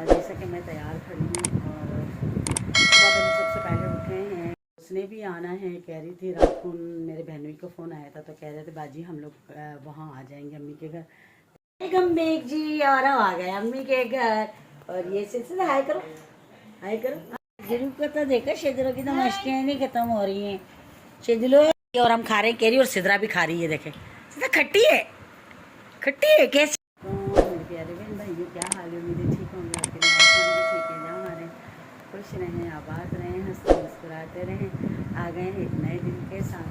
जैसा कि मैं तैयार खड़ी हूँ और सुबह पहले सबसे पहले उठे हैं। उसने भी आना है, कह रही थी रात को मेरे बहनोई का फ़ोन आया था तो कह रहे थे बाजी हम लोग वहाँ आ जाएंगे अम्मी के घर। बेगम बेग जी और हम आ गए अम्मी के घर। और ये सिलसिला हाय करो, हाय करो। जरूर को तो देखो शिदरों की तो मस्तियाँ नहीं खत्म हो रही हैं। शिदलो और हम खा रहे हैं केरी और सिदरा भी खा रही है। देखे सिदरा खट्टी है, खट्टी है कैसी। तो मेरे प्यारे बहन भाई क्या हाल है, उम्मीद ठीक होंगे आपके लिए। भी ठीक है, जहाँ हमारे खुश रहें, आबाद रहें, हंसते मुस्कुराते रहें। आ गए हैं एक नए दिन के साथ।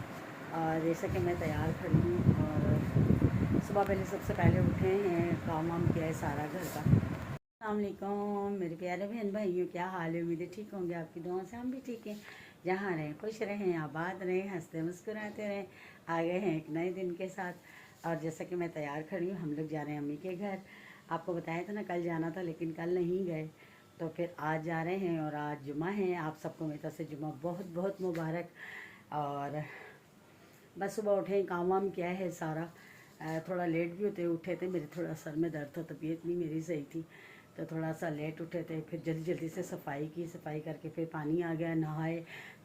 और जैसा कि मैं तैयार खड़ी हूँ और सुबह पहले सबसे पहले उठे हैं, काम वाम किया है सारा घर का। अस्सलाम वालेकुम मेरे प्यारे बहन भाइयों, क्या हाल है, उम्मीद ठीक होंगे आपकी दुआ से। हम भी ठीक हैं, जहाँ रहें खुश रहें, आबाद रहें, हंसते मुस्कुराते रहें। आ गए हैं एक नए दिन के साथ। और जैसा कि मैं तैयार खड़ी हूँ, हम लोग जा रहे हैं अम्मी के घर। आपको बताया था ना कल जाना था, लेकिन कल नहीं गए तो फिर आज जा रहे हैं। और आज जुमा है, आप सबको मेरी तरफ से जुमा बहुत बहुत मुबारक। और बस सुबह उठे, काम वाम किया है सारा। थोड़ा लेट भी होते उठे थे, मेरे थोड़ा सर में दर्द था, तबीयत नहीं मेरी सही थी तो थोड़ा सा लेट उठे थे। फिर जल्दी जल्दी से सफाई की, सफाई करके फिर पानी आ गया, नहाए,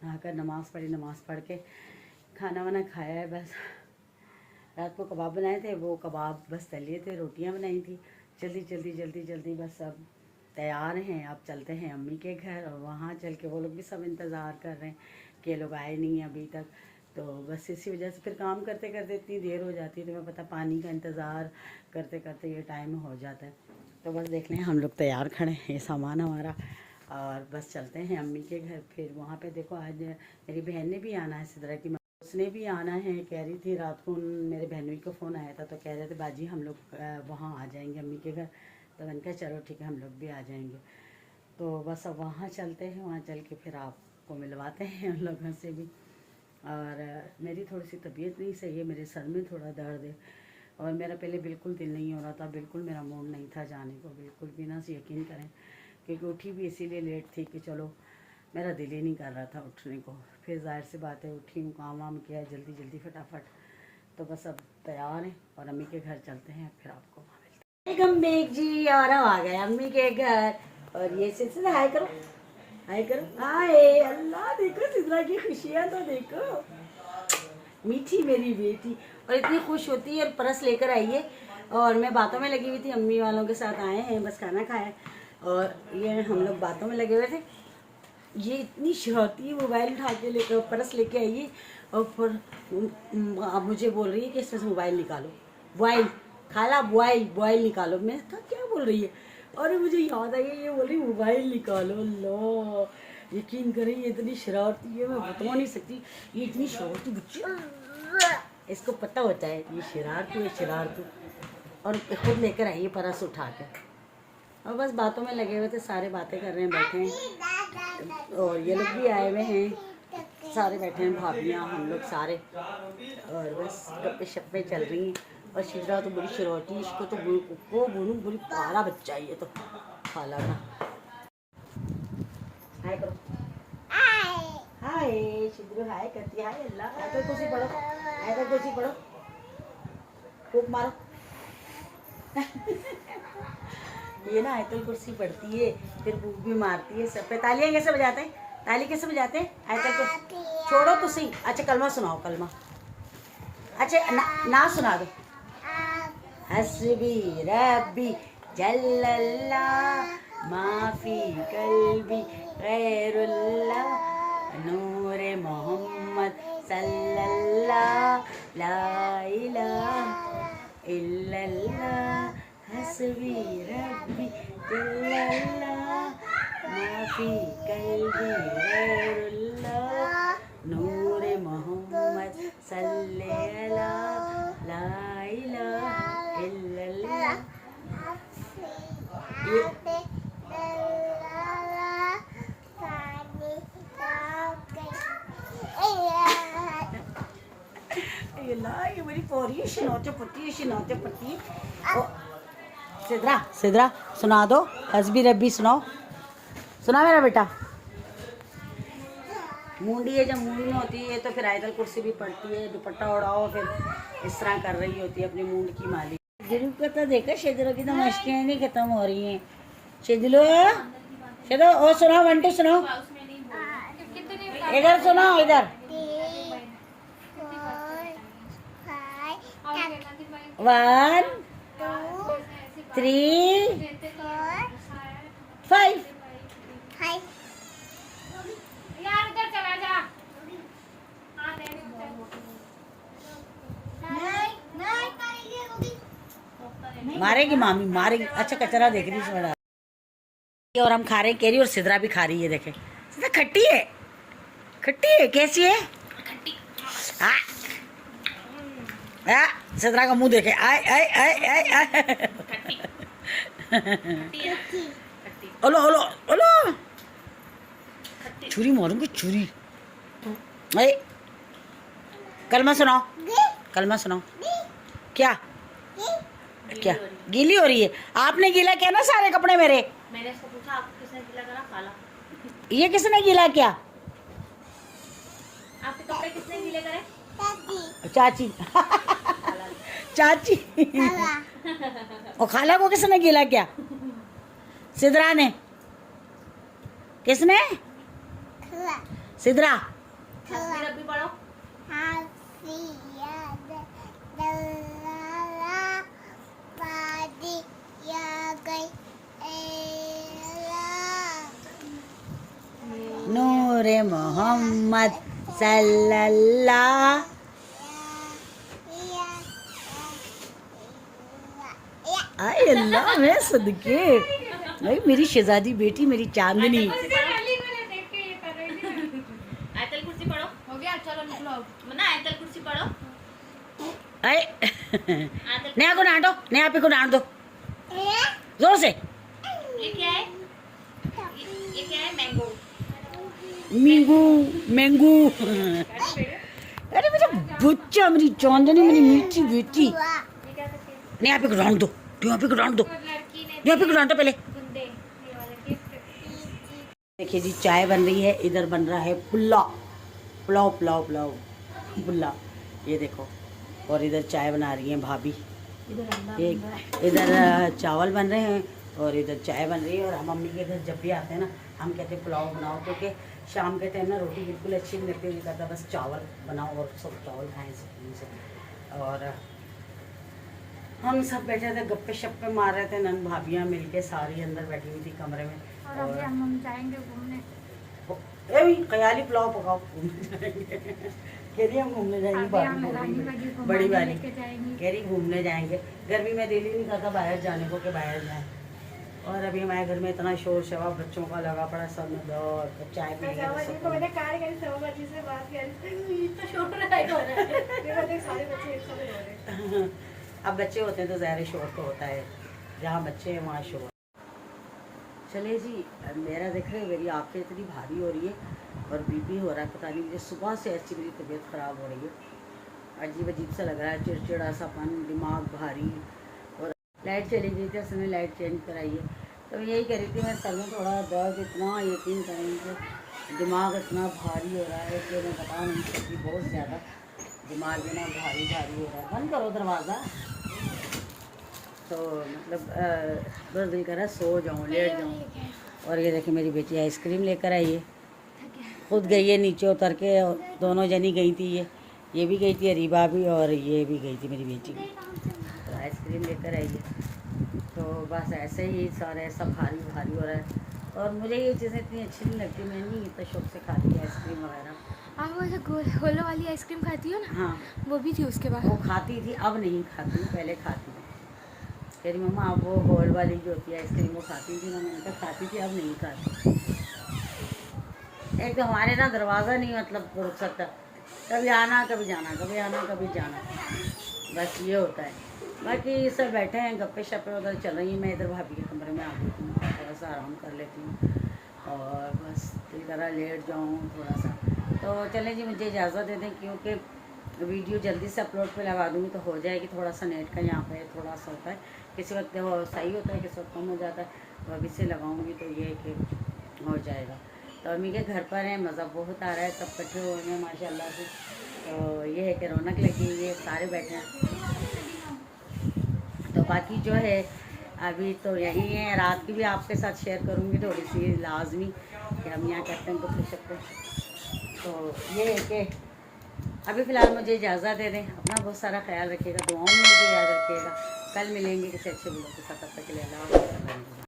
नहाकर नमाज़ पढ़ी, नमाज़ पढ़ के खाना वाना खाया है। बस रात को कबाब बनाए थे, वो कबाब बस तल लिए थे, रोटियां बनाई थी। जल्दी जल्दी जल्दी जल्दी बस सब तैयार हैं। अब चलते हैं अम्मी के घर और वहाँ चल के वो लोग भी सब इंतज़ार कर रहे हैं कि लोग आए नहीं अभी तक। तो बस इसी वजह से फिर काम करते करते इतनी देर हो जाती है, तो मैं पता पानी का इंतज़ार करते करते ये टाइम हो जाता है। तो बस देख लें हम लोग तैयार खड़े हैं, ये सामान हमारा, और बस चलते हैं अम्मी के घर। फिर वहाँ पे देखो आज मेरी बहन ने भी आना है सिदरा की, उसने भी आना है, कह रही थी रात को मेरे बहनोई का फ़ोन आया था तो कह रहे थे बाजी हम लोग वहाँ आ जाएंगे अम्मी के घर। तो मैंने कहा चलो ठीक है, हम लोग भी आ जाएंगे। तो बस अब वहाँ चलते हैं, वहाँ चल के फिर आपको मिलवाते हैं उन लोगों से भी। और मेरी थोड़ी सी तबीयत नहीं सही है, मेरे सर में थोड़ा दर्द है। और मेरा पहले बिल्कुल दिल नहीं हो रहा था, बिल्कुल मेरा मूड नहीं था जाने को, बिल्कुल भी ना से यकीन करें, क्योंकि उठी भी इसीलिए लेट थी कि चलो मेरा दिल ही नहीं कर रहा था उठने को। फिर जाहिर सी बात है उठी हूँ, काम वाम किया जल्दी जल्दी फटाफट। तो बस अब तैयार हैं और अम्मी के घर चलते हैं, फिर आपको वहाँ मिलते हैं। बेगम बेग जी और हम आ गए अम्मी के घर। और ये सिलसिला हाय करो, हाय करो, हाय। अल्लाह देखो सिदरा की खुशियाँ तो देखो, मीठी मेरी बेटी। और इतनी खुश होती है और परस लेकर आई है। और मैं बातों में लगी हुई थी, अम्मी वालों के साथ आए हैं, बस खाना खाया और ये हम लोग बातों में लगे हुए थे। ये इतनी शरारती है, मोबाइल उठा के लेकर परस लेके आई है और फिर अब मुझे बोल रही है कि इसमें से मोबाइल निकालो, मोबाइल खाला, मोबाइल मोबाइल निकालो। मैं कहा क्या बोल रही है, और मुझे याद आई ये बोल रही मोबाइल निकालो। लो यकीन करें ये इतनी शरारती है, मैं बता नहीं सकती, ये इतनी शरारती बच्ची, इसको पता होता है ये शरारती है, शरारती। और खुद लेकर आई है परस उठा के, और बस बातों में लगे हुए थे, सारे बातें कर रहे हैं, बैठे हैं। और ये लोग भी आए हुए हैं, सारे बैठे हैं, भाभियाँ हम लोग सारे। और बस गप्पे शप्पे चल रही हैं। और शिजरा तो बड़ी शरारती, इसको तो को बोलूँ बड़ी प्यारा बच्चा है ये तो, खाला का। हाय करो, हाय शिजरू, हाय करती है, हाय अल्लाह। आयत कुर्सी पढ़ो, आयत कुर्सी पढ़ो, फूक मारो। ये ना आयतल कुर्सी पढ़ती है, फिर भूख भी मारती है सब पे। तालियां कैसे बजाते हैं, ताली कैसे बजाते हैं, आयतल कुर्सी छोड़ो तो सही। अच्छा कलमा सुनाओ, कलमा। अच्छा ना सुना दो। हस्बी रब्बी जल्लल्लाह माफी कल्बी गैरुल्लाह नूरे मोहम्मद सल्लल्लाह ला इलाहा इल्लल्लाह हस्बी रब्बी जल्लल्लाह माफी कल्बी गैरुल्लाह नूरे मोहम्मद सल्लल्लाह ला इलाहा इल्लल्लाह। ये मेरी पोरी शनौते पट्टी, शनौते पट्टी। सिदरा सिदरा सुना दो, हस्बी रब्बी सुनाओ, सुना मेरा बेटा। मूंडी है, जब मूंडी होती है तो फिर आयतल कुर्सी भी पढ़ती है, दुपट्टा उड़ाओ, फिर इस तरह कर रही होती है अपनी मूंड की मालिक। जरूर को तो देखो शिदरों की तो मस्तियाँ नहीं खत्म हो रही हैं। शिदलो चलो और सुनाओ, 1 2 सुनाओ, इधर सुनाओ, इधर 1 3 5 मारेगी मामी, मारेगी। अच्छा कचरा देख रही है और हम खा रहे हैं केरी और सिद्रा भी खा रही है। देखे सिद्रा खट्टी है, खट्टी है, कैसी है? सिद्रा का मुंह देखे, आए आए आए आए आए। ओलो ओलो ओलो, छुरी मारूंगी छुरी। कलमा सुनाओ, कलमा सुनाओ। क्या क्या गीली हो रही है? आपने गीला किया ना सारे कपड़े मेरे। मैंने इसको पूछा आपको किसने गीला करा? खाला। ये किसने गीला किया? आपके कपड़े किसने गीले करे? चाची चाची और खाला को किसने गीला किया? सिद्रा ने। किसने? सिद्रा। भी पढ़ो। नूरे मोहम्मद सल्लल्लाहु। आए अल्लाह मैं सदके, भाई मेरी शहजादी बेटी, मेरी चांदनी। आयतल कुर्सी पढ़ो। हो गया, चलो निकलो। मना आयतल कुर्सी पढ़ो। आए नया को डांटो, नया पे को डांट दो जोर से। ये क्या है? ये क्या है? मैंगो। Mango mango. अरे मेरा बच्चा, मेरी चांदनी, मेरी मीठी बेटी। नया पे को डांट दो, यहाँ पे को डांट दो, यहाँ पे को डांटो पहले। देखिए जी चाय बन रही है, इधर बन रहा है पुलाव, पुलाव पुलाव पुलाव पुलाव, ये देखो। और इधर चाय बना रही है भाभी, इधर चावल बन रहे हैं और इधर चाय बन रही है। और हम मम्मी के घर जब भी आते हैं ना, हम कहते हैं पुलाव बनाओ, क्योंकि शाम के टाइम ना रोटी बिल्कुल अच्छी नहीं लगती, नहीं करता बस चावल बनाओ और सब चावल खाएँ सुकून से। और हम सब बैठे थे, गप्पे शप्पे मार रहे थे, नन भाभियाँ मिलके सारी अंदर बैठी हुई थी कमरे में। और अभी हम जाएंगे घूमने। ख्याली पुलाव पकाओ, घूमने जाएंगे। कह रही हम घूमने जाएंगे, बड़ी वाली कह रही घूमने जाएंगे। गर्मी में दिल ही नहीं करता बाहर जाने को कि बाहर जाए। और अभी हमारे घर में इतना शोर शराब बच्चों का लगा पड़ा, सब में दौड़ चाय पी अब बच्चे होते हैं तो ज़ाहिर शोर तो होता है, जहाँ बच्चे हैं वहाँ शोर। चले जी, मेरा देख रहे मेरी आँखें इतनी भारी हो रही है और बीपी हो रहा है, पता नहीं मुझे सुबह से ऐसी मेरी तबीयत ख़राब हो रही है, अजीब अजीब सा लग रहा है, चिड़चिड़ा सापन, दिमाग भारी। और लाइट चली गई थी, उसने लाइट चेंज कराई है, तो यही कह रही थी मैं सर में थोड़ा दर्द, इतना यकीन करेंगे दिमाग इतना भारी हो रहा है कि मैं बता नहीं सकती, बहुत ज़्यादा दिमाग भी ना भारी भारी हो रहा है। बंद करो दरवाज़ा। तो मतलब बस दिल कर रहा है सो जाऊँ, लेट जाऊँ। और ये देखिए मेरी बेटी आइसक्रीम लेकर आई है, खुद गई है नीचे उतर के, दोनों जनी गई थी, ये भी गई थी अरीबा भी, और ये भी गई थी मेरी बेटी भी, तो आइसक्रीम लेकर आई है। तो बस ऐसे ही सारे सब भारी भारी हो रहा है। और मुझे ये चीज़ें इतनी अच्छी नहीं लगती, मैं नहीं इतना शौक से खाती आइसक्रीम वगैरह। आप वो होलो वाली आइसक्रीम खाती हो ना? हाँ वो भी थी उसके बाद। वो खाती थी, अब नहीं खाती, पहले खाती थी। कह रही मम्मा आप वो होल वाली जो होती है आइसक्रीम वो खाती थी ना, मैंने कहा खाती थी, अब नहीं खाती। एक तो हमारे ना दरवाज़ा नहीं मतलब रुक सकता, कभी आना कभी जाना, कभी आना कभी जाना, बस ये होता है। बाकी सब बैठे हैं गप्पे शप्पे उधर चल रही हैं, मैं इधर भाभी के कमरे में आ गई हूँ, थोड़ा सा आराम कर लेती हूँ और बस दिल करा लेट जाऊँ थोड़ा सा। तो चलें जी, मुझे इजाज़त दे दें, क्योंकि वीडियो जल्दी से अपलोड पे लगा दूँगी तो हो जाएगी। थोड़ा सा नेट का यहाँ पे थोड़ा सा होता है, किसी वक्त वो सही होता है, किसी वक्त कम हो जाता है, तो अभी से लगाऊँगी तो ये कि हो जाएगा। तो अम्मी के घर पर हैं, मज़ा बहुत आ रहा है, सब इकट्ठे हुए हैं माशाल्लाह से। तो ये है कि रौनक लगी हुई है, सारे बैठे हैं। तो बाकी जो है अभी तो यही है, रात की भी आपके साथ शेयर करूँगी थोड़ी सी लाजमी कि हम यहाँ कैप्टन को पुशअप पे। तो ये है कि अभी फ़िलहाल मुझे इजाज़त दे दें। अपना बहुत सारा ख्याल रखिएगा, दुआओं में मुझे याद रखिएगा। कल मिलेंगे किसी अच्छे ब्लॉग के साथ, तब तक के लिए अल्लाह हाफ़िज़।